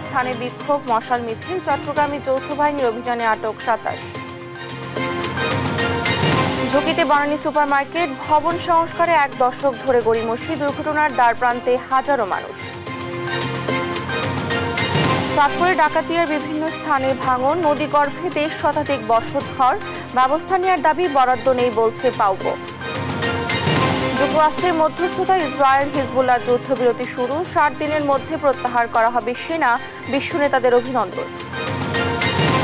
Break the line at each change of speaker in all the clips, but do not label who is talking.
স্থানে বিক্ষোভ, মশাল মিছিল, চট্টগ্রামে যৌথ বাহিনীর অভিযানে আটক ২৭। ঝুঁকিতে বনানী সুপারমার্কেট, ভবন সংস্কারে ১ দশক ধরে গড়িমসি, দুর্ঘটনার দ্বারপ্রান্তে হাজারো মানুষ। চাঁদপুরে ডাকাতিয়ার বিভিন্ন স্থানে ভাঙন, নদীগর্ভে ১.৫ শতাধিক বসতঘর, ব্যবস্থা নেওয়ার দাবি, বরাদ্দ নেই বলছে পাউবো। যুক্তরাষ্ট্রের মধ্যস্থতায় ইসরায়েল হিজবুল্লাহ যুদ্ধবিরতি শুরু, ৬০ দিনের মধ্যে প্রত্যাহার করা হবে সেনা, বিশ্ব নেতাদের অভিনন্দন।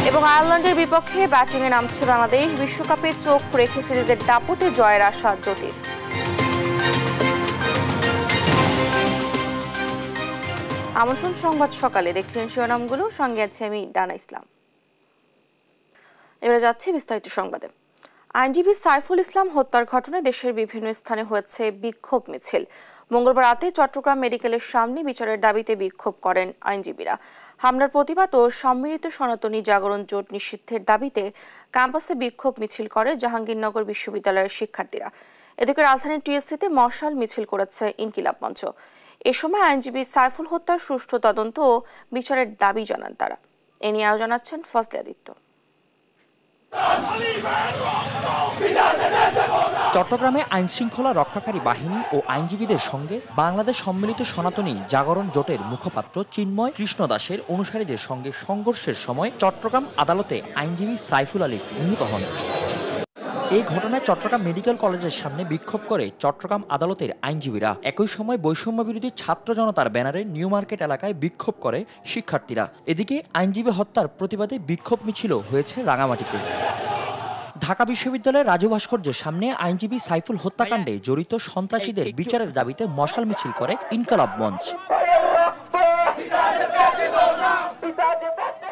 এবং আয়ারল্যান্ডের বিপক্ষে ব্যাটিংয়ে নামছে বাংলাদেশ, বিশ্বকাপে চোখ রেখে সিরিজের দাপটে জয়ের আশা জ্যোতির। আমন্ত্রণ সংবাদ সকালে, দেখছেন শিরোনামগুলো, সঙ্গে আছে আমি ডানা ইসলাম। এবারে যাচ্ছি বিস্তারিত সংবাদে। আইনজীবী সাইফুল ইসলাম হত্যার ঘটনায় দেশের বিভিন্ন স্থানে হয়েছে বিক্ষোভ মিছিল। মঙ্গলবার রাতে চট্টগ্রাম মেডিকেলের সামনে বিচারের দাবিতে বিক্ষোভ করেন আইনজীবীরা। হামলার প্রতিবাদ ও সম্মিলিত সনাতনী জাগরণ জোট নিষিদ্ধের দাবিতে ক্যাম্পাসে বিক্ষোভ মিছিল করে জাহাঙ্গীরনগর বিশ্ববিদ্যালয়ের শিক্ষার্থীরা। এদিকে রাজধানীর টিএসসিতে মশাল মিছিল করেছে ইনকিলাব মঞ্চ। এ সময় আইনজীবী সাইফুল হত্যার সুষ্ঠু তদন্ত ও বিচারের দাবি জানান তারা। এ নিয়ে আরও জানাচ্ছেন ফজলে আদিত্য।
চট্টগ্রামে আইনশৃঙ্খলা রক্ষাকারী বাহিনী ও আইনজীবীদের সঙ্গে বাংলাদেশ সম্মিলিত সনাতনী জাগরণ জোটের মুখপাত্র চিন্ময় কৃষ্ণ দাসের অনুসারীদের সঙ্গে সংঘর্ষের সময় চট্টগ্রাম আদালতে আইনজীবী সাইফুল আলী নিহত হন। এই ঘটনায় চট্টগ্রাম মেডিকেল কলেজের সামনে বিক্ষোভ করে চট্টগ্রাম আদালতের আইনজীবীরা। একই সময় বৈষম্য বিরোধী ছাত্র জনতার ব্যানারে নিউ মার্কেট এলাকায় বিক্ষোভ করে শিক্ষার্থীরা। এদিকে আইনজীবী হত্যার প্রতিবাদে বিক্ষোভ মিছিল হয়েছে রাঙামাটিতে। ঢাকা বিশ্ববিদ্যালয়ের রাজু ভাস্কর্যের সামনে আইনজীবী সাইফুল হত্যাকাণ্ডে জড়িত সন্ত্রাসীদের বিচারের দাবিতে মশাল মিছিল করে ইনকিলাব মঞ্চ।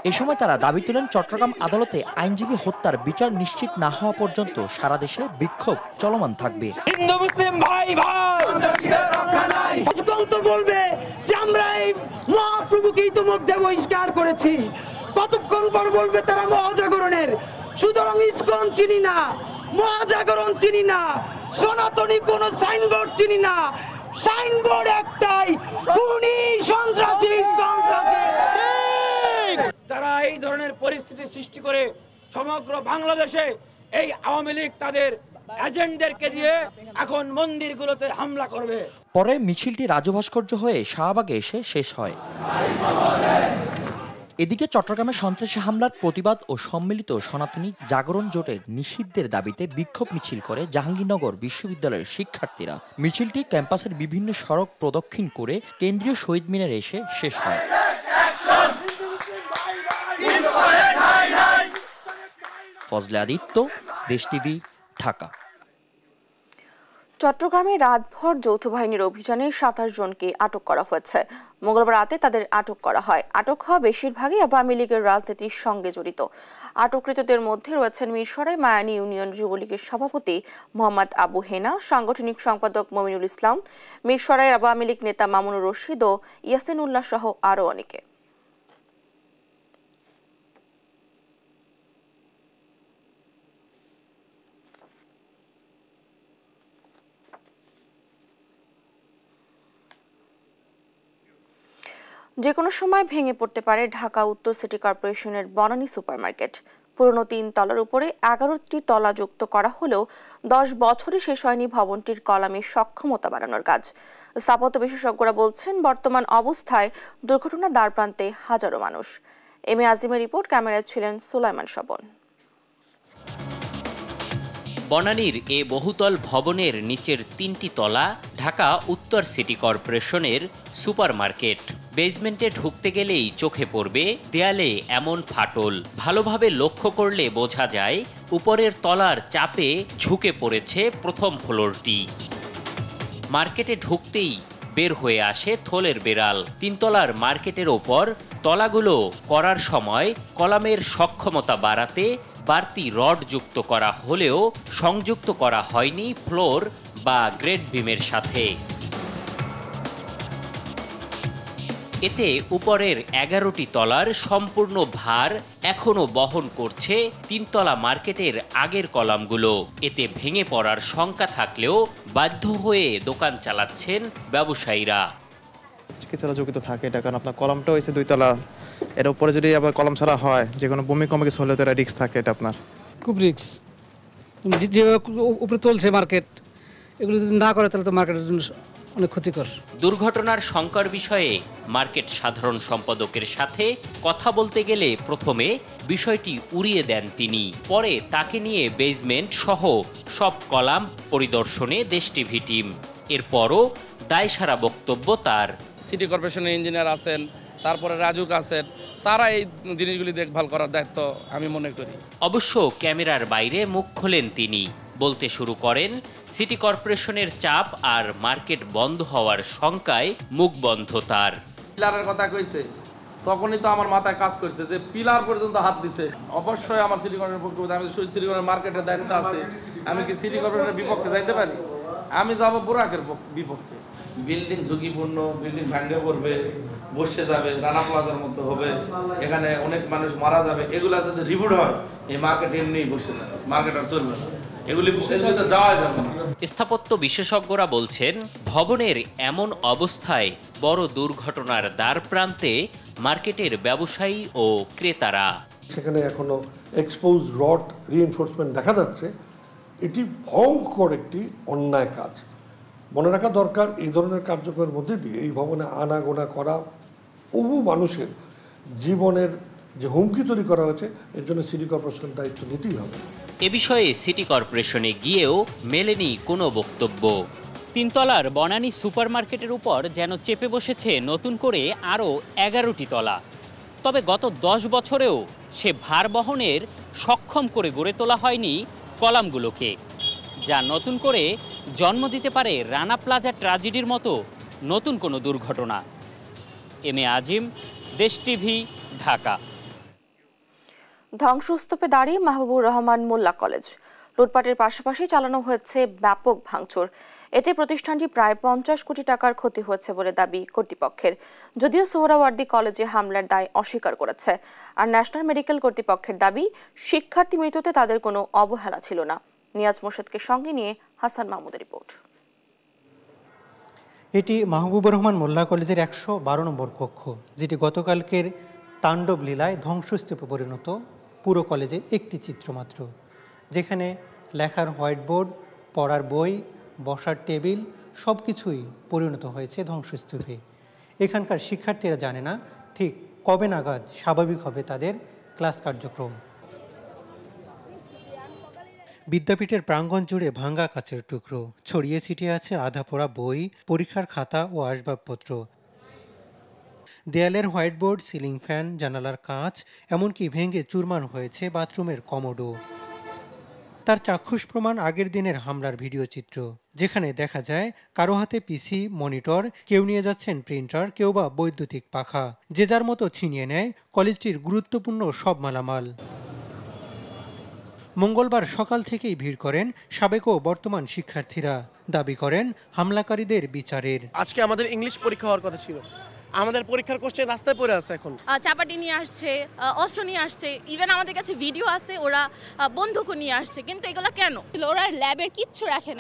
এ সময় তারা দাবি তোলেন চট্টগ্রাম আদালতে আইনজীবী হত্যার বিচার নিশ্চিত না হওয়া পর্যন্ত সারা দেশে বিক্ষোভ চলমান থাকবে।
হিন্দু মুসলিম ভাই ভাই বলবে যে আমরা এই মহাপ্রভুকে ইতিমধ্যে বহিষ্কার করেছি, কতক্ষণ পর বলবে তারা মহাজাগরণের। সুতরাং ইসকন চিনি না, মহাজাগরণ চিনি না, সনাতনী কোন সাইনবোর্ড চিনি না। সাইনবোর্ড একটাই, খুনি সন্ত্রাসী সন্ত্রাসী। তারা এই ধরনের পরিস্থিতি সৃষ্টি করে সমগ্র বাংলাদেশে এই আওয়ামী লীগ তাদের এজেন্টদেরকে দিয়ে এখন মন্দিরগুলোতে হামলা করবে।
পরে মিছিলটি রাজু ভাস্কর্য হয়ে শাহবাগে এসে শেষ হয়। এদিকে চট্টগ্রামে সন্ত্রাসী হামলার প্রতিবাদ ও সম্মিলিত সনাতনী জাগরণ জোটের নিষিদ্ধের দাবিতে বিক্ষোভ মিছিল করে জাহাঙ্গীরনগর বিশ্ববিদ্যালয়ের শিক্ষার্থীরা। মিছিলটি ক্যাম্পাসের বিভিন্ন সড়ক প্রদক্ষিণ করে কেন্দ্রীয় শহীদ মিনারে এসে শেষ হয়। ফজলে আদিত্য, দেশ টিভি, ঢাকা।
চট্টগ্রামে রাতভর যৌথ বাহিনীর অভিযানে ২৭ জনকে আটক করা হয়েছে। মঙ্গলবার রাতে তাদের আটক করা হয়। আটক হওয়া বেশিরভাগই আওয়ামী লীগের রাজনীতির সঙ্গে জড়িত। আটককৃতদের মধ্যে রয়েছেন মিরসরাই মায়ানী ইউনিয়ন যুবলীগের সভাপতি মোহাম্মদ আবু হেনা, সাংগঠনিক সম্পাদক মমিনুল ইসলাম, মিরসরাই আওয়ামী লীগ নেতা মামুনুর রশিদ ও ইয়াসিন উল্লাহ সহ আরও অনেকে। যে কোনো সময় ভেঙে পড়তে পারে ঢাকা উত্তর সিটি কর্পোরেশনের বনানী সুপারমার্কেট। পুরনো ৩ তলার উপরে ১১টি তলা যুক্ত করা হলেও ১০ বছরে শেষ হয়নি ভবনটির কলামের সক্ষমতা বাড়ানোর কাজ। স্থাপত্য বিশেষজ্ঞরা বলছেন, বর্তমান অবস্থায় দুর্ঘটনা দ্বারপ্রান্তে হাজারো মানুষ। এম এ আজিমের রিপোর্ট, ক্যামেরায় ছিলেন সুলাইমান স্বপন।
বনানীর এ বহুতল ভবনের নিচের ৩টি তলা ঢাকা উত্তর সিটি কর্পোরেশনের সুপারমার্কেট। বেসমেন্টে ঢুকতে গেলেই চোখে পড়বে দেয়ালে এমন ফাটল। ভালোভাবে লক্ষ্য করলে বোঝা যায় উপরের তলার চাপে ঝুঁকে পড়েছে প্রথম ফ্লোরটি। মার্কেটে ঢুকতেই বের হয়ে আসে থলের বেড়াল। ৩ তলার মার্কেটের ওপর তলাগুলো করার সময় কলামের সক্ষমতা বাড়াতে বাড়তি রড যুক্ত করা হলেও সংযুক্ত করা হয়নি ফ্লোর বা গ্রেড বিমের সাথে। এতে উপরের ১১টি তলার সম্পূর্ণ ভার এখনো বহন করছে ৩ তলা মার্কেটের আগের কলামগুলো। এতে ভেঙে পড়ার শঙ্কা থাকলেও বাধ্য হয়ে দোকান চালাচ্ছেন ব্যবসায়ীরা।
কিছুটা ঝুঁকি তো থাকে এটা, কারণ আপনার কলামটা হয়েছে 2 তলা, এর উপরে যদি আবার কলম ছাড়া হয় যে কোনো ভূমিকম্প কিছু হলে তো এটা রিস্ক থাকে, এটা আপনার
খুব রিস্ক। যে উপরে চলছে মার্কেট, এগুলো যদি না করে তাহলে তো মার্কেটের জন্য অনেক ক্ষতিকর।
দুর্ঘটনার শঙ্কার বিষয়ে মার্কেট সাধারণ সম্পাদকের সাথে কথা বলতে গেলে প্রথমে বিষয়টি উড়িয়ে দেন তিনি। পরে তাকে নিয়ে বেসমেন্ট সহ সব কলাম পরিদর্শনে দেশ টিভি টিম। এরপরও দায়সারা বক্তব্য তার।
সিটি কর্পোরেশনের ইঞ্জিনিয়ার আছেন, তারপরে রাজুক আছেন, তারা এই জিনিসগুলি দেখভাল করার দায়িত্ব আমি মনে করি।
অবশ্য ক্যামেরার বাইরে মুখ খোলেন তিনি, বলতে শুরু করেন সিটি কর্পোরেশনের চাপ আর মার্কেট বন্ধ হওয়ার শঙ্কায় মুখ বন্ধ তার।
পিলারের কথা কইছে, তখনই তো আমার মাথায় কাজ করছে যে পিলার পর্যন্ত হাত দিছে। অবশ্যই আমার সিটি কর্পোরেশনের পক্ষে, আমি সিটি কর্পোরেশনের মার্কেটের দায়িত্ব আছে, আমি কি সিটি কর্পোরেশনের বিপক্ষে যাইতে পারি? আমি যাব বুরাকের বিপক্ষে। বিল্ডিং ঝুঁকিপূর্ণ, বিল্ডিং ভাঙে পড়বে, বসে যাবে, রানা প্লাজার মতো হবে, এখানে অনেক মানুষ মারা যাবে, এগুলা যদি রিপোর্ট হয় এই মার্কেট এমনি বসে যাবে, মার্কেট আর চলবে না, এগুলি তো যাওয়া যাবে না।
স্থাপত্য বিশেষজ্ঞরা বলছেন, ভবনের এমন অবস্থায় বড় দুর্ঘটনার দ্বার প্রান্তে মার্কেটের ব্যবসায়ী ও ক্রেতারা।
সেখানে এখনো এক্সপোজ রড রিইনফোর্সমেন্ট দেখা যাচ্ছে, এটি ভয়ঙ্কর একটি অন্যায় কাজ। মনে রাখা দরকার, এই ধরনের কার্যক্রমের মধ্যে দিয়ে এই ভবনে আনাগোনা করা বহু মানুষের জীবনের যে হুমকি তৈরি করা হয়েছে, এর জন্য সিটি কর্পোরেশনের দায়িত্ব নিতেই হবে।
এ বিষয়ে সিটি কর্পোরেশনে গিয়েও মেলেনি কোনো বক্তব্য। তিনতলার বনানী সুপারমার্কেটের উপর যেন চেপে বসেছে নতুন করে আরও 11টি তলা। তবে গত 10 বছরেও সে ভার বহনের সক্ষম করে গড়ে তোলা হয়নি কলামগুলোকে, যা নতুন করে জন্ম দিতে পারে রানা প্লাজা ট্র্যাজেডির মতো নতুন কোনো দুর্ঘটনা। এম এ আজিম, দেশ টিভি, ঢাকা।
ধ্বংসস্তূপে দাঁড়িয়ে মাহবুবুর রহমান মোল্লা কলেজ। লুটপাটের পাশাপাশি চালানো হয়েছে ব্যাপক ভাঙচুর। এতে প্রতিষ্ঠানটি প্রায় 50 কোটি টাকার ক্ষতি হয়েছে বলে দাবি কর্তৃপক্ষের। যদিও সোহরাওয়ার্দী কলেজে হামলার দায় অস্বীকার করেছে। আর ন্যাশনাল মেডিকেল কর্তৃপক্ষের দাবি, শিক্ষার্থী মৃত্যুতে তাদের কোনো অবহেলা ছিল না। নিয়াজ মোর্শেদকে সঙ্গে নিয়ে হাসান মাহমুদের রিপোর্ট।
এটি মাহবুবুর রহমান মোল্লা কলেজের 112 নম্বর কক্ষ, যেটি গতকালকের তাণ্ডব লীলায় ধ্বংসস্তূপে পরিণত পুরো কলেজের একটি চিত্র মাত্র, যেখানে লেখার হোয়াইট বোর্ড, পড়ার বই, বসার টেবিল সব কিছুই পরিণত হয়েছে ধ্বংসস্তূপে। এখানকার শিক্ষার্থীরা জানে না ঠিক কবে নাগাদ স্বাভাবিক হবে তাদের ক্লাস কার্যক্রম। বিদ্যাপীঠের প্রাঙ্গণ জুড়ে ভাঙ্গা কাচের টুকরো, ছড়িয়ে ছিটিয়ে আছে আধা পড়া বই, পরীক্ষার খাতা ও আসবাবপত্র। দেয়ালের হোয়াইট বোর্ড, সিলিং ফ্যান, জানালার কাঁচ, এমনকি ভেঙে চুরমার হয়েছে বাথরুমের কমোডও। তার চাক্ষুষ প্রমাণ আগের দিনের হামলার ভিডিও চিত্র, যেখানে দেখা যায় কারো হাতে পিসি, মনিটর, কেউ নিয়ে যাচ্ছেন প্রিন্টার, কেউ বা বৈদ্যুতিক পাখা। যে যার মতো ছিনিয়ে নেয় কলেজটির গুরুত্বপূর্ণ সব মালামাল। মঙ্গলবার সকাল থেকেই ভিড় করেন সাবেক ও বর্তমান শিক্ষার্থীরা, দাবি করেন হামলাকারীদের বিচারের।
আজকে আমাদের ইংলিশ পরীক্ষা হওয়ার কথা ছিল, আমাদের পরীক্ষার কোশ্চেন রাস্তায় পড়ে আছে। এখন
চাপাটি নিয়ে আসছে, অস্ত্র নিয়ে আসছে, ইভেন আমাদের কাছে ভিডিও আছে ওরা বন্দুকও নিয়ে আসছে। কিন্তু এগুলো কেন?
ওরা ল্যাবের কিচ্ছু রাখে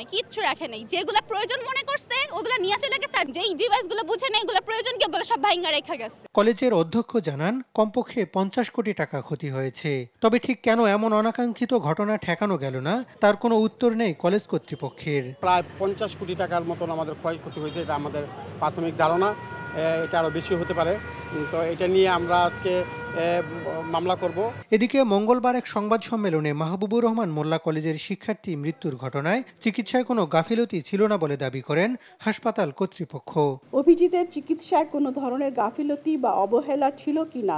নাই, যেগুলো প্রয়োজন মনে করছে ওগুলো নিয়ে চলে গেছে, আর যেই ডিভাইসগুলো বুঝে নেই এগুলো প্রয়োজন কি ওগুলো সব ভাঙা রেখে গেছে।
কলেজের অধ্যক্ষ জানান কমপক্ষে 50 কোটি টাকা ক্ষতি হয়েছে। তবে ঠিক কেন এমন অনাকাঙ্ক্ষিত ঘটনা ঠেকানো গেল না, তার কোনো উত্তর নেই কলেজ কর্তৃপক্ষের।
প্রায় 50 কোটি টাকার মতন আমাদের ক্ষয়ক্ষতি হয়েছে, এটা আমাদের প্রাথমিক ধারণা। এটা আরও বেশি হতে পারে, তো এটা নিয়ে আমরা আজকে মামলা করব।
এদিকে মঙ্গলবার এক সংবাদ সম্মেলনে মাহবুবুর রহমান মোল্লা কলেজের শিক্ষার্থী মৃত্যুর ঘটনায় চিকিৎসায় কোনো গাফিলতি ছিল না বলে দাবি করেন হাসপাতাল কর্তৃপক্ষ।
অভিজিতের চিকিৎসায় কোনো ধরনের গাফিলতি বা অবহেলা ছিল কিনা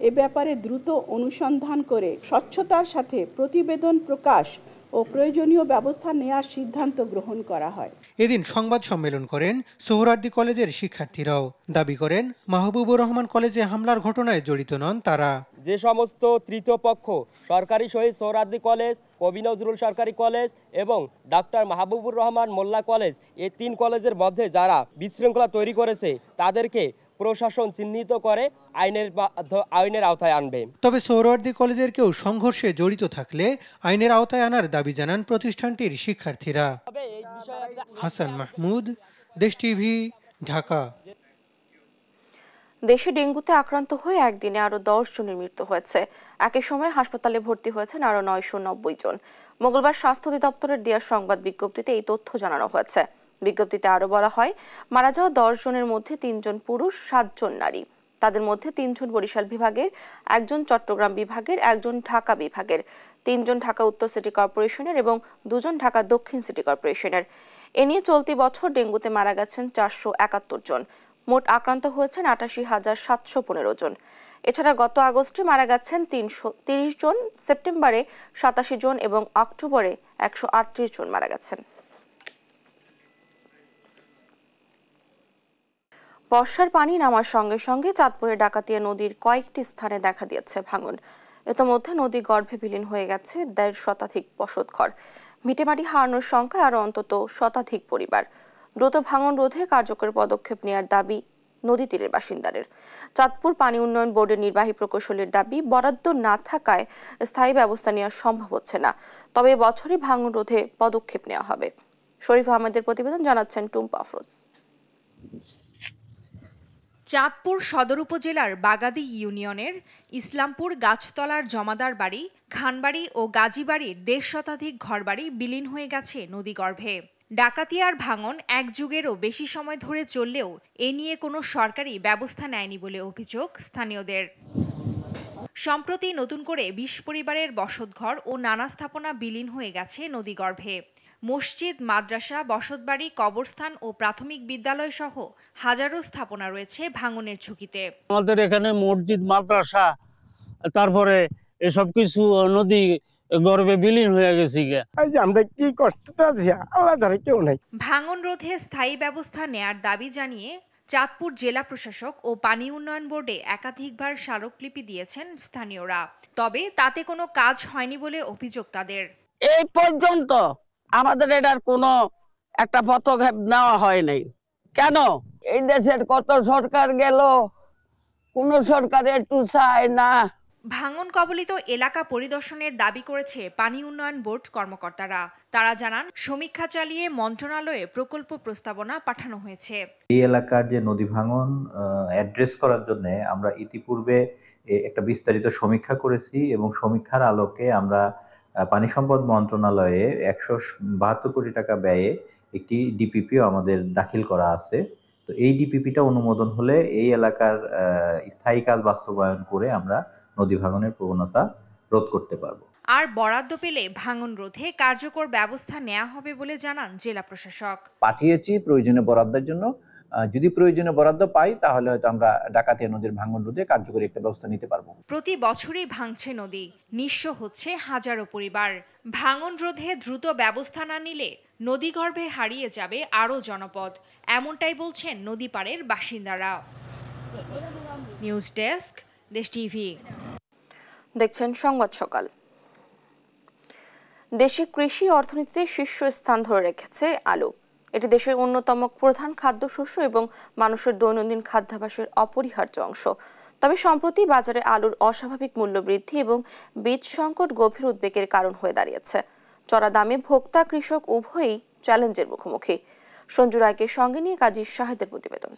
এ ব্যাপারে দ্রুত অনুসন্ধান করে স্বচ্ছতার সাথে প্রতিবেদন প্রকাশ ও প্রয়োজনীয় ব্যবস্থা নেওয়ার সিদ্ধান্ত গ্রহণ করা হয়।
এদিন সংবাদ সম্মেলন করেন সোহরাওয়ার্দী কলেজের শিক্ষার্থীরাও, দাবি করেন মাহবুবুর রহমান কলেজে হামলার ঘটনায় জড়িত নন তারা।
যে সমস্ত তৃতীয় পক্ষ সরকারি শহীদ সোহরাওয়ার্দী কলেজ, কবি নজরুল সরকারি কলেজ এবং ডাক্তার মাহবুবুর রহমান মোল্লা কলেজ, এই 3 কলেজের মধ্যে যারা বিশৃঙ্খলা তৈরি করেছে তাদেরকে প্রশাসন চিহ্নিত করে আইনের আওতায় আনবে।
তবে সোহরাওয়ার্দী কলেজের কেউ সংঘর্ষে জড়িত থাকলে আইনের আওতায় আনার দাবি জানান প্রতিষ্ঠানটির শিক্ষার্থীরা। হাসান মাহমুদ, দেশ টিভি, ঢাকা।
দেশে ডেঙ্গুতে আক্রান্ত হয়ে একদিনে আরো 10 জনের মৃত্যু হয়েছে। একই সময় হাসপাতালে ভর্তি হয়েছেন আরো 990 জন। মঙ্গলবার স্বাস্থ্য অধিদপ্তরের দেওয়া সংবাদ বিজ্ঞপ্তিতে এই তথ্য জানানো হয়েছে। বিজ্ঞপ্তিতে আরো বলা হয়, মারা যাওয়া 10 জনের মধ্যে 3 জন পুরুষ, 7 জন নারী। তাদের মধ্যে 3 জন বরিশাল বিভাগের, 1 জন চট্টগ্রাম বিভাগের, 1 জন ঢাকা বিভাগের, 3 জন ঢাকা উত্তর সিটি কর্পোরেশনের এবং 2 জন ঢাকা দক্ষিণ সিটি কর্পোরেশনের। এ নিয়ে চলতি বছর ডেঙ্গুতে মারা গেছেন 471 জন। মোট আক্রান্ত হয়েছেন 88,715 জন। এছাড়া গত আগস্টে মারা গেছেন 330 জন, সেপ্টেম্বরে 87 জন এবং অক্টোবরে 138 জন মারা গেছেন। বর্ষার পানি নামার সঙ্গে সঙ্গে চাঁদপুরের ডাকাতিয়া নদীর কয়েকটি স্থানে দেখা দিয়েছে ভাঙন। ইতোমধ্যে নদী গর্ভে বিলীন হয়ে গেছে 1.5 শতাধিক বসতঘর। ভিটেমাটি হারানোর সংখ্যা আরও অন্তত শতাধিক পরিবার। দ্রুত ভাঙন রোধে কার্যকর পদক্ষেপ নেওয়ার দাবি নদী তীরের বাসিন্দাদের। চাঁদপুর পানি উন্নয়ন বোর্ডের নির্বাহী প্রকৌশলীর দাবি, বরাদ্দ না থাকায় স্থায়ী ব্যবস্থা নেওয়া সম্ভব হচ্ছে না, তবে বছরই ভাঙন রোধে পদক্ষেপ নেওয়া হবে। শরীফ আহমেদের প্রতিবেদন, জানাচ্ছেন টুম্পা আফরোজ।
চাঁদপুর সদর উপজেলার বাগাদি ইউনিয়নের ইসলামপুর গাছতলার জমাদার বাড়ি, খানবাড়ি ও গাজীবাড়ির 1.5 শতাধিক ঘরবাড়ি বিলীন হয়ে গেছে নদীগর্ভে। ডাকাতিয়ার ভাঙন 1 যুগেরও বেশি সময় ধরে চললেও এ নিয়ে কোনো সরকারি ব্যবস্থা নেয়নি বলে অভিযোগ স্থানীয়দের। সম্প্রতি নতুন করে 20 পরিবারের বসতঘর ও নানা স্থাপনা বিলীন হয়ে গেছে নদীগর্ভে। মসজিদ, মাদ্রাসা, বসতবাড়ি, কবরস্থান ও প্রাথমিক বিদ্যালয় সহ হাজারো স্থাপনা রয়েছে ভাঙনের ঝুঁকিতে।
আমাদের এখানে মসজিদ, মাদ্রাসা, তারপরে এসব কিছু নদী গর্ভে বিলীন হয়ে গেছে।
আমরা কি কষ্টতে আছি, আল্লাহ জানে, কেউ নাই।
ভাঙন রোধে স্থায়ী ব্যবস্থা নেয়ার দাবি জানিয়ে চাঁদপুর জেলা প্রশাসক ও পানি উন্নয়ন বোর্ডে একাধিকবার স্মারকলিপি দিয়েছেন স্থানীয়রা, তবে তাতে কোনো কাজ হয়নি বলে অভিযোগ তাদের।
এই পর্যন্ত আমাদের এটার কোনো একটা পদক্ষেপ নেওয়া হয় নাই। কেন? এই দেশের কত সরকার গেল, কোন সরকার একটু চায় না।
ভাঙন কবলিত এলাকা পরিদর্শনের দাবি করেছে পানি উন্নয়ন বোর্ড কর্মকর্তারা। তারা জানান, সমীক্ষা চালিয়ে মন্ত্রণালয়ে প্রকল্প প্রস্তাবনা পাঠানো হয়েছে।
এই এলাকার যে নদী ভাঙন অ্যাড্রেস করার জন্য আমরা ইতিপূর্বে একটা বিস্তারিত সমীক্ষা করেছি এবং সমীক্ষার আলোকে আমরা পানি সম্পদ মন্ত্রণালয়ে 172 কোটি টাকা ব্যয়ে একটি ডিপিপিও আমাদের দাখিল করা আছে। তো এই ডিপিপিটা অনুমোদন হলে এই এলাকার স্থায়ী কাজ বাস্তবায়ন করে আমরা নদী ভাঙনের প্রবণতা রোধ করতে পারবো।
আর বরাদ্দ পেলে ভাঙন রোধে কার্যকর ব্যবস্থা নেওয়া হবে বলে জানান জেলা প্রশাসক।
পাঠিয়েছি প্রয়োজনীয় বরাদ্দের জন্য। যদি প্রয়োজনীয় বরাদ্দ পাই তাহলে হয়তো আমরা ডাকাতিয়া নদীর ভাঙন রোধে কার্যকরী একটা ব্যবস্থা নিতে পারবো।
প্রতি বছরই ভাঙছে নদী, নিঃস্ব হচ্ছে হাজারো পরিবার। ভাঙন রোধে দ্রুত ব্যবস্থা না নিলে নদীগর্ভে হারিয়ে যাবে আরও জনপদ, এমনটাই বলছেন নদী পাড়ের বাসিন্দারা। নিউজ ডেস্ক, দেশ টিভি।
দেখছেন সংবাদ সকাল। দেশে কৃষি অর্থনীতিতে শীর্ষস্থান ধরে রেখেছে আলু। এটি দেশের অন্যতম প্রধান খাদ্যশস্য এবং মানুষের দৈনন্দিন খাদ্যাভ্যাসের অপরিহার্য অংশ। তবে সম্প্রতি বাজারে আলুর অস্বাভাবিক মূল্য বৃদ্ধি এবং বীজ সংকট গভীর উদ্বেগের কারণ হয়ে দাঁড়িয়েছে। চড়া দামে ভোক্তা, কৃষক উভয়ই চ্যালেঞ্জের মুখোমুখি। সঞ্জু রায়কে সঙ্গে নিয়ে কাজী শাহেদের প্রতিবেদন।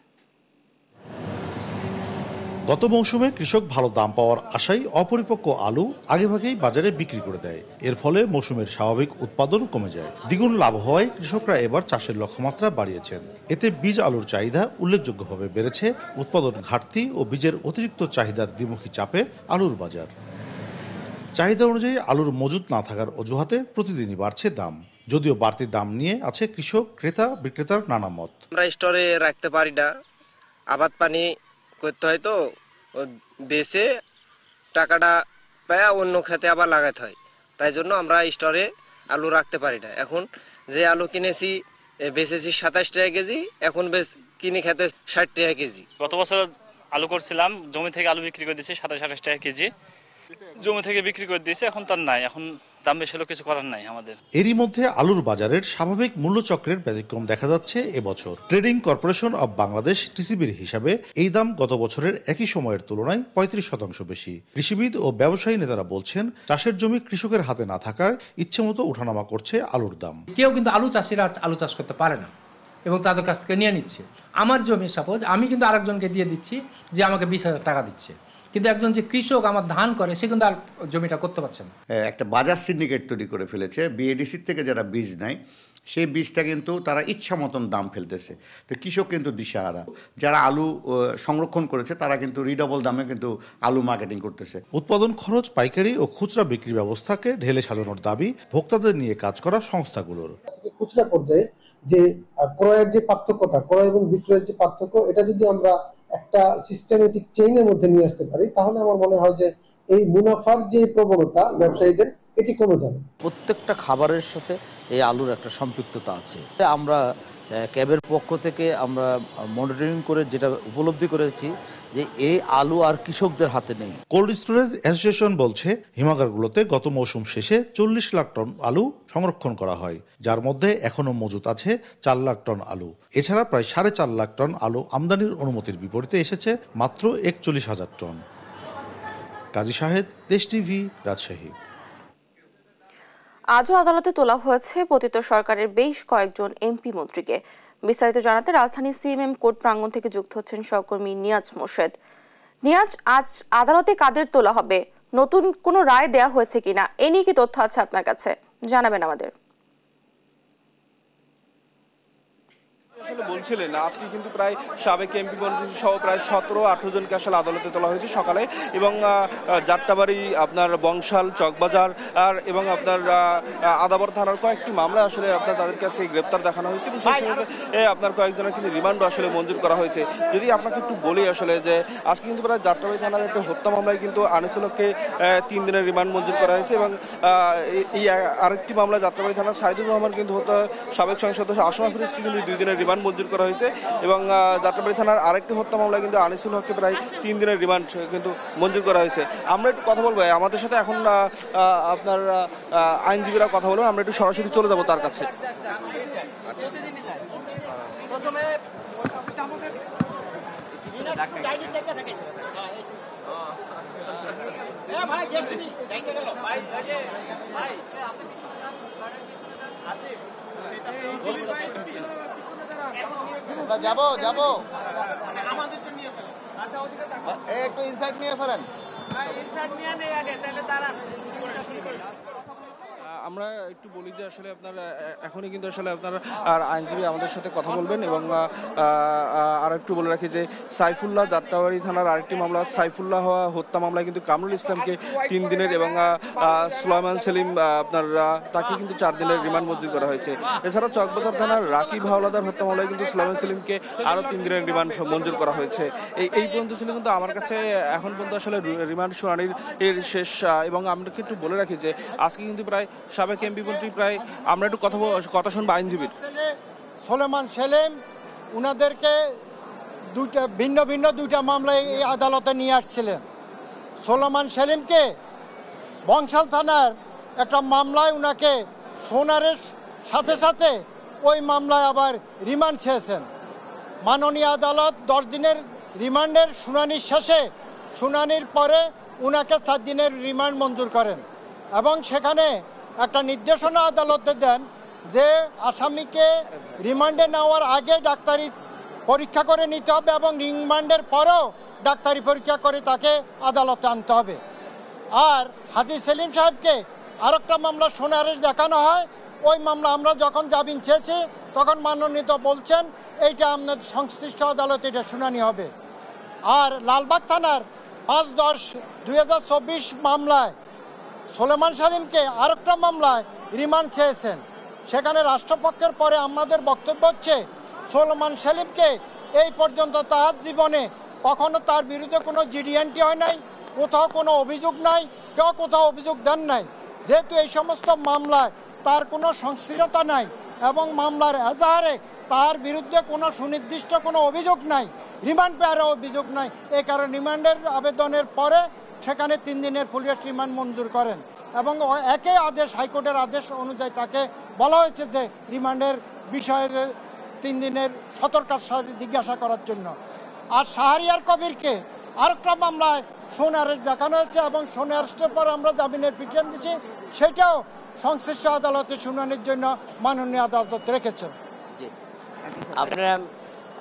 গত মৌসুমে কৃষক ভালো দাম পাওয়ার আশায় অপরিপক্ক আলু আগেভাগেই বাজারে বিক্রি করে দেয়। এর ফলে মৌসুমের স্বাভাবিক উৎপাদন কমে যায়। দ্বিগুণ লাভ হওয়ায় কৃষকরা এবার চাষের লক্ষ্যমাত্রা বাড়িয়েছেন। এতে বীজ আলুর চাহিদা উল্লেখযোগ্যভাবে বেড়েছে। উৎপাদন ঘাটতি ও বীজের অতিরিক্ত চাহিদার দ্বিমুখী চাপে আলুর বাজার। চাহিদা অনুযায়ী আলুর মজুত না থাকার অজুহাতে প্রতিদিনই বাড়ছে দাম। যদিও বাড়তি দাম নিয়ে আছে কৃষক, ক্রেতা, বিক্রেতার নানা মত।
আমরা স্টোরে রাখতে পারি না, আবাদ পানি করতে হয়, তো বেচে টাকাটা পায় অন্য খেতে আবার লাগাতে হয়। তাই জন্য আমরা স্টোরে আলু রাখতে পারি না। এখন যে আলু কিনেছি বেচেছি 27 টাকা কেজি, এখন কিনে খেতে 60 টাকা কেজি।
গত বছর আলু করছিলাম, জমি থেকে আলু বিক্রি করে দিয়েছি 27-28 টাকা কেজি, জমি থেকে বিক্রি করে দিয়েছি। এখন তার নাই, এখন দাম বেশি হলেও কিছু করার নাই আমাদের।
এরই মধ্যে আলুর বাজারের স্বাভাবিক মূল্যচক্রের ব্যতিক্রম দেখা যাচ্ছে এবছর। ট্রেডিং কর্পোরেশন অব বাংলাদেশ টিসিবির হিসাবে এই দাম গত বছরের একই সময়ের তুলনায় 35% বেশি। কৃষিবিদ ও ব্যবসায়ী নেতারা বলছেন, চাষের জমি কৃষকের হাতে না থাকায় ইচ্ছেমতো ওঠানামা করছে আলুর দাম।
কেউ কিন্তু আলু চাষিরা আলু চাষ করতে পারে না,
এবং তাদের কাছ থেকে নিয়ে নিচ্ছে। আমার জমি সাপোজ আমি কিন্তু আরেকজনকে দিয়ে দিচ্ছি যে আমাকে 20,000 টাকা দিচ্ছে, কিন্তু একজন যে কৃষক আমার ধান করে সে কিন্তু আর জমিটা করতে পারছে না।
একটা বাজার সিন্ডিকেট তৈরি করে ফেলেছে। বিএডিসির থেকে যারা বীজ নেয় সেই বীজটা কিন্তু তারা ইচ্ছা মতন দাম ফেলতেছে, তো কৃষক কিন্তু দিশাহারা। যারা আলু সংরক্ষণ করেছে তারা কিন্তু রিডবল দামে কিন্তু আলু মার্কেটিং করতেছে।
উৎপাদন খরচ, পাইকারি ও খুচরা বিক্রি ব্যবস্থাকে ঢেলে সাজানোর দাবি ভোক্তাদের নিয়ে কাজ করা সংস্থাগুলোর।
খুচরা পর্যায়ে যে ক্রয়ের যে পার্থক্যটা, ক্রয় এবং বিক্রয়ের যে পার্থক্য, এটা যদি আমরা একটা সিস্টেমেটিক চেইনের মধ্যে নিয়ে আসতে পারি তাহলে আমার মনে হয় যে এই মুনাফার যে প্রবণতা ব্যবসায়ীদের এটি কমে যাবে।
প্রত্যেকটা খাবারের সাথে এই আলুর একটা সম্পৃক্ততা আছে। আমরা ক্যাবের পক্ষ থেকে আমরা মনিটরিং করে যেটা উপলব্ধি করেছি যে এই আলু আর কৃষকদের হাতে নেই।
কোল্ড স্টোরেজ অ্যাসোসিয়েশন বলছে হিমাগারগুলোতে গত মৌসুম শেষে 40 লাখ টন আলু সংরক্ষণ করা হয়, যার মধ্যে এখনো মজুত আছে 4 লাখ টন আলু। এছাড়া প্রায় 4.5 লাখ টন আলু আমদানির অনুমতির বিপরীতে এসেছে মাত্র 41,000 টন। কাজী শাহেদ, দেশ টিভি, রাজশাহী।
আজও আদালতে তোলা হয়েছে পতিত সরকারের বেশ কয়েকজন এমপি মন্ত্রীকে। বিস্তারিত জানাতে রাজধানী সিএমএম কোর্ট প্রাঙ্গণ থেকে যুক্ত হচ্ছেন সহকর্মী নিয়াজ মোর্শেদ। নিয়াজ, আজ আদালতে কাদের তোলা হবে, নতুন কোনো রায় দেয়া হয়েছে কিনা, এ নিয়ে কি তথ্য আছে আপনার কাছে, জানাবেন আমাদের।
আসলে বলছিলেন আজকে কিন্তু প্রায় সাবেক এমপি মন্ত্রী সহ প্রায় 17-18 জনকে আসলে আদালতে তোলা হয়েছে সকালে, এবং যাত্রাবাড়ি, আপনার বংশাল, চকবাজার আর এবং আপনার আদাবর থানার কয়েকটি মামলা আসলে আপনার তাদের কাছে গ্রেপ্তার দেখানো হয়েছে, এবং সেই সঙ্গে আপনার কয়েকজনের কিন্তু রিমান্ডও আসলে মঞ্জুর করা হয়েছে। যদি আপনাকে একটু বলি আসলে যে আজকে কিন্তু প্রায় যাত্রাবাড়ি থানার একটা হত্যা মামলায় কিন্তু আনিসুল হককে 3 দিনের রিমান্ড মঞ্জুর করা হয়েছে, এবং এই আরেকটি মামলা যাত্রাবাড়ি থানার সাইদুর রহমান কিন্তু সাবেক সংসদ সদস্য আসমা ফিরোজকে কিন্তু 2 দিনের রিমান্ড মঞ্জুর করা হয়েছে, এবং যাত্রাবাড়ি থানার আরেকটি হত্যা মামলায় কিন্তু আনিসুল হককে প্রায় 3 দিনের রিমান্ড কিন্তু মঞ্জুর করা হয়েছে। আমরা একটু কথা বলবো, আমাদের সাথে এখন আপনার আইনজীবীরা কথা বলবেন, আমরা একটু সরাসরি চলে যাব তার কাছে। যাবো একটু ইনসাইড নিয়ে ফেলেন। আমরা একটু বলি যে আসলে আপনার এখনই কিন্তু আসলে আপনার আর আইনজীবী আমাদের সাথে কথা বলবেন, এবং আর একটু বলে রাখি যে সাইফুল্লাহ যাত্রাবাড়ি থানার আরেকটি মামলা সাইফুল্লাহ হত্যা মামলায় কিন্তু কামরুল ইসলামকে 3 দিনের এবং সুলাইমান সেলিম আপনার তাকে কিন্তু 4 দিনের রিমান্ড মঞ্জুর করা হয়েছে। এছাড়া চকবাজার থানার রাকিব হাওলাদার হত্যা মামলায় কিন্তু সুলাইমান সেলিমকে আরও 3 দিনের রিমান্ড মঞ্জুর করা হয়েছে। এই পর্যন্ত ছিল কিন্তু আমার কাছে এখন পর্যন্ত আসলে রিমান্ড শুনানির শেষ, এবং আমরা একটু বলে রাখি যে আজকে কিন্তু প্রায় সাবেক এমপি মন্ত্রী প্রায় আমরা একটু কথা শুনবো আইনজীবীর।
সুলাইমান সেলিম উনাদেরকে ভিন্ন ভিন্ন 2টা মামলায় এই আদালতে নিয়ে আসছিলেন। সুলাইমান সেলিমকে বংশাল থানার একটা মামলায় উনাকে সোনারের সাথে সাথে ওই মামলায় আবার রিমান্ড চেয়েছেন। মাননীয় আদালত 10 দিনের রিমান্ডের শুনানির শেষে শুনানির পরে উনাকে 4 দিনের রিমান্ড মঞ্জুর করেন, এবং সেখানে একটা নির্দেশনা আদালতে দেন যে আসামিকে রিমান্ডে নেওয়ার আগে ডাক্তারি পরীক্ষা করে নিতে হবে, এবং রিমান্ডের পরেও ডাক্তারি পরীক্ষা করে তাকে আদালতে আনতে হবে। আর হাজী সেলিম সাহেবকে আরেকটা মামলা সোনারেশ দেখানো হয়। ওই মামলা আমরা যখন জামিন চেয়েছি তখন মাননীয় বলছেন এইটা আপনার সংশ্লিষ্ট আদালতে এটা শুনানি হবে। আর লালবাগ থানার 5/10/2024 মামলায় সুলাইমান সেলিমকে আরেকটা মামলায় রিমান্ড চেয়েছেন। সেখানে রাষ্ট্রপক্ষের পরে আমাদের বক্তব্য হচ্ছে সুলাইমান সেলিমকে এই পর্যন্ত তার জীবনে কখনো তার বিরুদ্ধে কোনো জিডিএনটি হয় নাই, কোথাও কোনো অভিযোগ নাই, কেউ কোথাও অভিযোগ দেন নাই। যেহেতু এই সমস্ত মামলায় তার কোনো সংশ্লিষ্টতা নাই এবং মামলার এজাহারে তার বিরুদ্ধে কোনো সুনির্দিষ্ট কোনো অভিযোগ নাই, রিমান্ড পেয়ারও অভিযোগ নাই, এই কারণে রিমান্ডের আবেদনের পরে সেখানে 3 দিনের পুলিশ রিমান্ড মঞ্জুর করেন, এবং একই আদেশ হাইকোর্টের আদেশ অনুযায়ী তাকে বলা হয়েছে যে রিমান্ডের বিষয়ের 3 দিনের সতর্কতার সাথে জিজ্ঞাসা করার জন্য। আর শাহরিয়ার কবিরকে আরেকটা মামলায় সোন অ্যারেস্ট দেখানো হয়েছে, এবং সোন অ্যারেস্টের পর আমরা জামিনের পিটিশন দিচ্ছি, সেটাও সংশ্লিষ্ট আদালতে শুনানির জন্য মাননীয় আদালত রেখেছেন।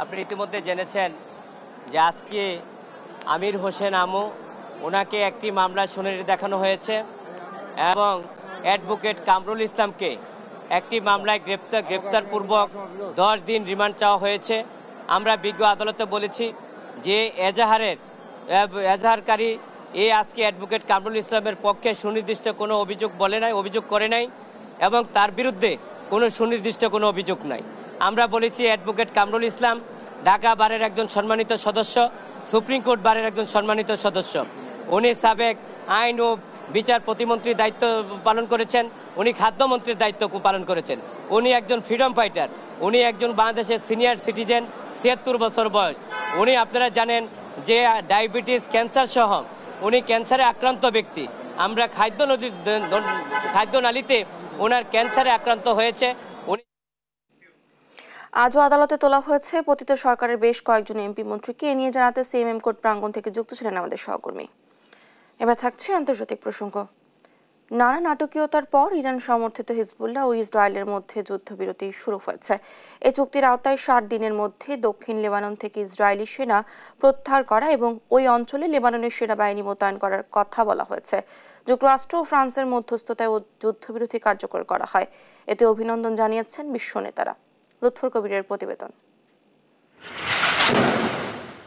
আপনি ইতিমধ্যে জেনেছেন যে আজকে আমির হোসেন আমু ওনাকে একটি মামলার শুনানি দেখানো হয়েছে এবং অ্যাডভোকেট কামরুল ইসলামকে একটি মামলায় গ্রেপ্তারপূর্বক 10 দিন রিমান্ড চাওয়া হয়েছে। আমরা বিজ্ঞ আদালতে বলেছি যে এজাহারকারী আজকে অ্যাডভোকেট কামরুল ইসলামের পক্ষে সুনির্দিষ্ট কোনো অভিযোগ করে নাই এবং তার বিরুদ্ধে কোনো সুনির্দিষ্ট কোনো অভিযোগ নাই। আমরা বলেছি অ্যাডভোকেট কামরুল ইসলাম ঢাকা বারের একজন সম্মানিত সদস্য, সুপ্রিম কোর্ট বারের একজন সম্মানিত সদস্য। উনি সাবেক আইন ও বিচার প্রতিমন্ত্রীর দায়িত্ব পালন করেছেন, উনি খাদ্যমন্ত্রীর দায়িত্ব পালন করেছেন, উনি একজন ফ্রিডম ফাইটার, উনি একজন বাংলাদেশের সিনিয়র সিটিজেন, 76 বছর বয়স। উনি আপনারা জানেন যে ডায়াবেটিস, ক্যান্সার সহ উনি ক্যান্সারে আক্রান্ত ব্যক্তি। আমরা খাদ্যনালীতে ওনার ক্যান্সারে আক্রান্ত হয়েছে।
আজও আদালতে তোলা হয়েছে পতিত সরকারের বেশ কয়েকজন এমপি মন্ত্রীকে। এ নিয়ে জানাতে সিএমএম কোর্ট প্রাঙ্গণ থেকে যুক্ত ছিলেন আমাদের সহকর্মী। এবার থাকছে আন্তর্জাতিক প্রসঙ্গ। নানা নাটকীয়তার পর ইরান সমর্থিত হিজবুল্লাহ ও ইসরায়েলের মধ্যে যুদ্ধবিরতি শুরু হয়েছে। এই চুক্তির আওতায় 60 দিনের মধ্যে দক্ষিণ লেবানন থেকে ইসরায়েলি সেনা প্রত্যাহার করা এবং ওই অঞ্চলে লেবাননের সেনাবাহিনী মোতায়েন করার কথা বলা হয়েছে। যুক্তরাষ্ট্র ও ফ্রান্সের মধ্যস্থতায় যুদ্ধবিরতি কার্যকর করা হয়। এতে অভিনন্দন জানিয়েছেন বিশ্ব নেতারা। লুৎফর কবিরের প্রতিবেদন।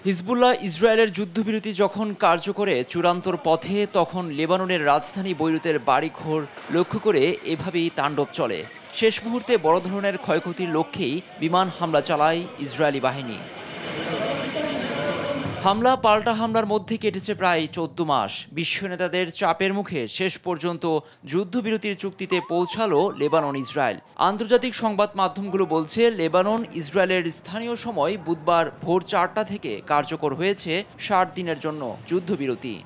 হিজবুল্লাহ ইসরায়েলের যুদ্ধবিরতি যখন কার্যকরে চূড়ান্তর পথে, তখন লেবাননের রাজধানী বৈরুতের বাড়িঘর লক্ষ্য করে এভাবেই তাণ্ডব চলে। শেষ মুহূর্তে বড় ধরনের ক্ষয়ক্ষতির লক্ষ্যেই বিমান হামলা চালায় ইসরায়েলি বাহিনী। হামলা পাল্টা হামলার মধ্যে কেটেছে প্রায় 14 মাস। বিশ্ব নেতাদের চাপের মুখে শেষ পর্যন্ত যুদ্ধবিরতির চুক্তিতে পৌঁছালো লেবানন ইসরায়েল। আন্তর্জাতিক সংবাদ মাধ্যমগুলো বলছে লেবানন ইসরায়েলের স্থানীয় সময় বুধবার ভোর 4টা থেকে কার্যকর হয়েছে 60 দিনের জন্য যুদ্ধবিরতি।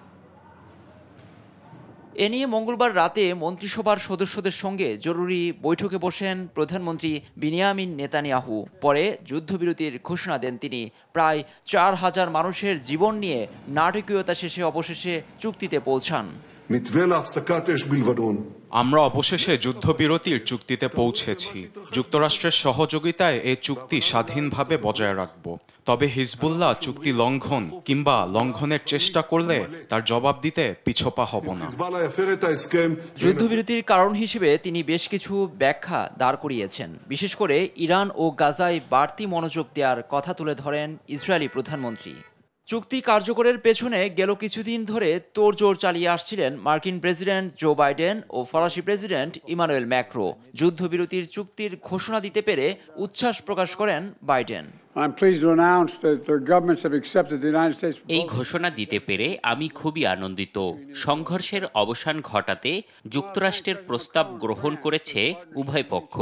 এ নিয়ে মঙ্গলবার রাতে মন্ত্রিসভার সদস্যদের সঙ্গে জরুরি বৈঠকে বসেন প্রধানমন্ত্রী বিনিয়ামিন নেতানিয়াহু। পরে যুদ্ধবিরতির ঘোষণা দেন তিনি। প্রায় 4000 মানুষের জীবন নিয়ে নাটকীয়তা শেষে অবশেষে চুক্তিতে পৌঁছান।
আমরা অবশেষে যুদ্ধবিরতির চুক্তিতে পৌঁছেছি। যুক্তরাষ্ট্রের সহযোগিতায় এই চুক্তি স্বাধীনভাবে বজায় রাখব। তবে হিজবুল্লাহ চুক্তি লঙ্ঘন কিংবা লঙ্ঘনের চেষ্টা করলে তার জবাব দিতে পিছপা হব না।
যুদ্ধবিরতির কারণ হিসেবে তিনি বেশ কিছু ব্যাখ্যা দাঁড় করিয়েছেন। বিশেষ করে ইরান ও গাজায় বাড়তি মনোযোগ দেওয়ার কথা তুলে ধরেন ইসরায়েলি প্রধানমন্ত্রী। চুক্তি কার্যকরের পেছনে গেল কিছুদিন ধরে তোড়জোড় চালিয়ে আসছিলেন মার্কিন প্রেসিডেন্ট জো বাইডেন ও ফরাসি প্রেসিডেন্ট ইমানুয়েল ম্যাক্রো। যুদ্ধবিরতির চুক্তির ঘোষণা দিতে পেরে উচ্ছ্বাস প্রকাশ করেন বাইডেন।
এই ঘোষণা দিতে পেরে আমি খুবই আনন্দিত। সংঘর্ষের অবসান ঘটাতে যুক্তরাষ্ট্রের প্রস্তাব গ্রহণ করেছে উভয় পক্ষ।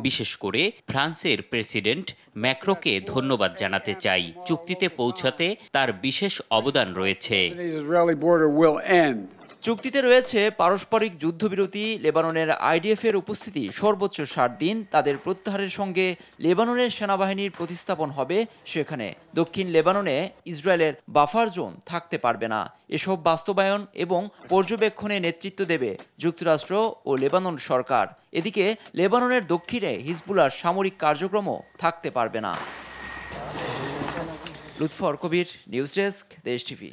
বিশেষ করে ফ্রান্সের প্রেসিডেন্ট ম্যাক্রোকে ধন্যবাদ জানাতে চাই। চুক্তিতে পৌঁছাতে তার বিশেষ অবদান রয়েছে।
চুক্তিতে রয়েছে পারস্পরিক যুদ্ধবিরতি, লেবাননের আইডিএফ এর উপস্থিতি সর্বোচ্চ 60 দিন, তাদের প্রত্যাহারের সঙ্গে লেবাননের সেনাবাহিনীর প্রতিস্থাপন হবে সেখানে। দক্ষিণ লেবাননে ইসরায়েলের বাফার জোন থাকতে পারবে না। এসব বাস্তবায়ন এবং পর্যবেক্ষণে নেতৃত্ব দেবে যুক্তরাষ্ট্র ও লেবানন সরকার। এদিকে লেবাননের দক্ষিণে হিজবুল্লাহর সামরিক কার্যক্রমও থাকতে পারবে না। লুৎফর কবির, নিউজ ডেস্ক, দেশ টিভি।